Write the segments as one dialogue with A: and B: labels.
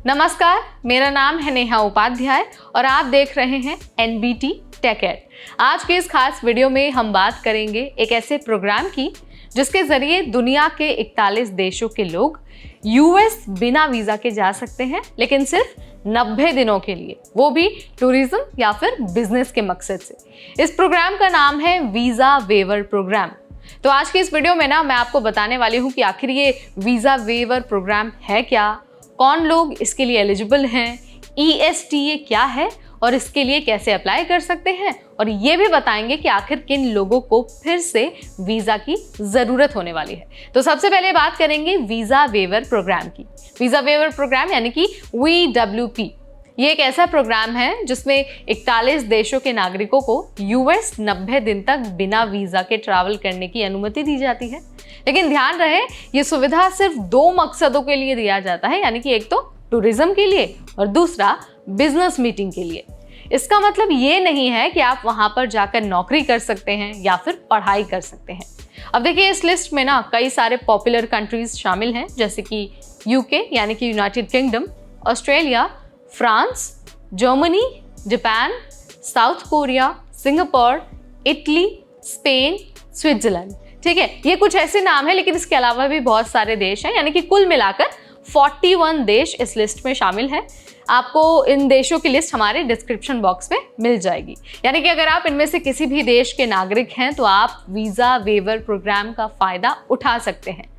A: नमस्कार, मेरा नाम है नेहा उपाध्याय और आप देख रहे हैं NBT टेक एड। आज के इस खास वीडियो में हम बात करेंगे एक ऐसे प्रोग्राम की जिसके जरिए दुनिया के 41 देशों के लोग यूएस बिना वीजा के जा सकते हैं, लेकिन सिर्फ 90 दिनों के लिए, वो भी टूरिज्म या फिर बिजनेस के मकसद से। इस प्रोग्राम का नाम है वीजा वेवर प्रोग्राम। तो आज की इस वीडियो में मैं आपको बताने वाली हूँ कि आखिर ये वीजा वेवर प्रोग्राम है क्या, कौन लोग इसके लिए एलिजिबल हैं, ESTA क्या है और इसके लिए कैसे अप्लाई कर सकते हैं, और ये भी बताएंगे कि आखिर किन लोगों को फिर से वीजा की जरूरत होने वाली है। तो सबसे पहले बात करेंगे वीजा वेवर प्रोग्राम की। वीजा वेवर प्रोग्राम यानी कि VWP, ये एक ऐसा प्रोग्राम है जिसमें 41 देशों के नागरिकों को यूएस 90 दिन तक बिना वीजा के ट्रैवल करने की अनुमति दी जाती है। लेकिन ध्यान रहे, ये सुविधा सिर्फ 2 मकसदों के लिए दिया जाता है, यानी कि एक तो टूरिज्म के लिए और दूसरा बिजनेस मीटिंग के लिए। इसका मतलब ये नहीं है कि आप वहां पर जाकर नौकरी कर सकते हैं या फिर पढ़ाई कर सकते हैं। अब देखिए, इस लिस्ट में कई सारे पॉपुलर कंट्रीज शामिल हैं, जैसे कि UK यानी कि United kingdom, Australia, France, Germany, Japan, south Korea, Singapore, Italy, Spain, Switzerland. ठीक है, ये कुछ ऐसे नाम हैं, लेकिन इसके अलावा भी बहुत सारे देश हैं, यानी कि कुल मिलाकर 41 देश इस लिस्ट में शामिल हैं। आपको इन देशों की लिस्ट हमारे डिस्क्रिप्शन बॉक्स में मिल जाएगी। यानी कि अगर आप इनमें से किसी भी देश के नागरिक हैं तो आप वीजा वेवर प्रोग्राम का फायदा उठा सकते हैं।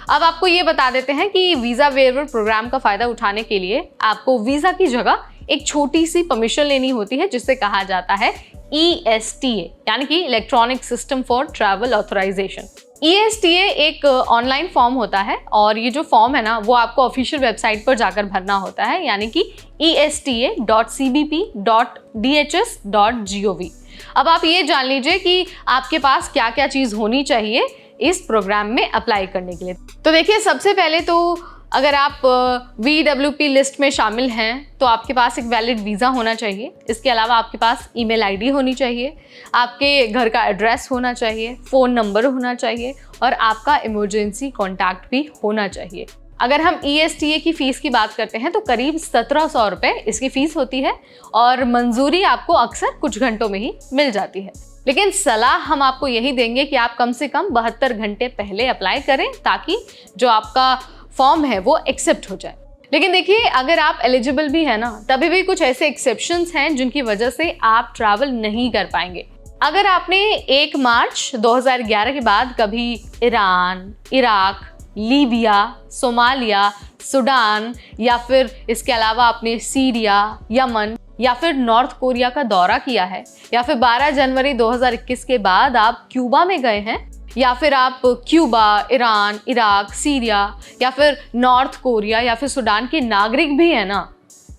A: अब आपको ये बता देते हैं कि वीजा वेवर प्रोग्राम का फायदा उठाने के लिए आपको वीजा की जगह एक छोटी सी परमिशन लेनी होती है, जिसे कहा जाता है ESTA यानी कि electronic system for travel authorisation. ESTA एक ऑनलाइन फॉर्म होता है और ये जो फॉर्म है वो आपको ऑफिशियल वेबसाइट पर जाकर भरना होता है, यानी कि esta.cbp.dhs.gov। अब आप ये जान लीजिए कि आपके पास क्या क्या चीज़ होनी चाहिए इस प्रोग्राम में अप्लाई करने के लिए। तो देखिए, सबसे पहले तो अगर आप VWP लिस्ट में शामिल हैं तो आपके पास एक वैलिड वीज़ा होना चाहिए। इसके अलावा आपके पास ईमेल आईडी होनी चाहिए, आपके घर का एड्रेस होना चाहिए, फ़ोन नंबर होना चाहिए और आपका इमरजेंसी कॉन्टैक्ट भी होना चाहिए। अगर हम ESTA की फ़ीस की बात करते हैं तो करीब 1700 रुपये इसकी फ़ीस होती है और मंजूरी आपको अक्सर कुछ घंटों में ही मिल जाती है। लेकिन सलाह हम आपको यही देंगे कि आप कम से कम 72 घंटे पहले अप्लाई करें, ताकि जो आपका फॉर्म है वो एक्सेप्ट हो जाए। लेकिन देखिए, अगर आप एलिजिबल भी है तभी भी कुछ ऐसे एक्सेप्शंस हैं जिनकी वजह से आप ट्रैवल नहीं कर पाएंगे। अगर आपने 1 मार्च 2011 के बाद कभी Iran, Iraq, Libya, Somalia, Sudan या फिर इसके अलावा आपने सीरिया, यमन या फिर नॉर्थ कोरिया का दौरा किया है, या फिर 12 जनवरी 2021 के बाद आप क्यूबा में गए हैं, या फिर आप क्यूबा, ईरान, इराक, सीरिया या फिर नॉर्थ कोरिया या फिर सूडान के नागरिक भी हैं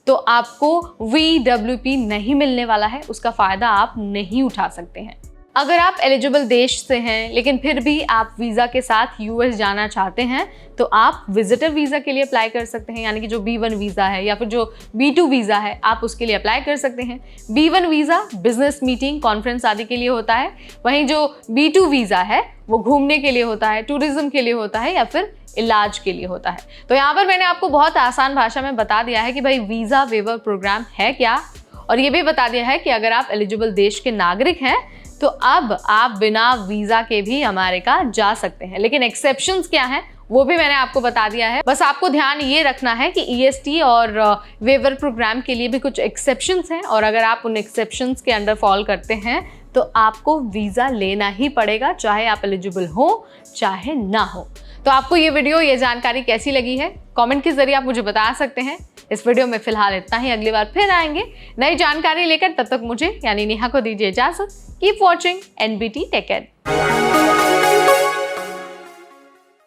A: तो आपको VWP नहीं मिलने वाला है, उसका फ़ायदा आप नहीं उठा सकते हैं। अगर आप एलिजिबल देश से हैं लेकिन फिर भी आप वीज़ा के साथ US जाना चाहते हैं तो आप विजिटर वीज़ा के लिए अप्लाई कर सकते हैं, यानी कि जो B1 वीज़ा है या फिर जो B2 वीज़ा है आप उसके लिए अप्लाई कर सकते हैं। B1 visa business meeting, conference आदि के लिए होता है, वहीं जो B2 वीज़ा है वो घूमने के लिए होता है, टूरिज्म के लिए होता है या फिर इलाज के लिए होता है। तो यहाँ पर मैंने आपको बहुत आसान भाषा में बता दिया है कि भाई वीज़ा वेवर प्रोग्राम है क्या, और ये भी बता दिया है कि अगर आप एलिजिबल देश के नागरिक हैं तो अब आप बिना वीज़ा के भी अमेरिका जा सकते हैं। लेकिन एक्सेप्शंस क्या हैं वो भी मैंने आपको बता दिया है। बस आपको ध्यान ये रखना है कि ESTA और वेवर प्रोग्राम के लिए भी कुछ एक्सेप्शंस हैं, और अगर आप उन एक्सेप्शंस के अंडर फॉल करते हैं तो आपको वीज़ा लेना ही पड़ेगा, चाहे आप एलिजिबल हो चाहे ना हो। तो आपको ये वीडियो, ये जानकारी कैसी लगी है, कमेंट के जरिए आप मुझे बता सकते हैं। इस वीडियो में फिलहाल इतना ही, अगली बार फिर आएंगे नई जानकारी लेकर। तब तक मुझे यानी नेहा को दीजिए इजाजत। Keep watching NBT tech add.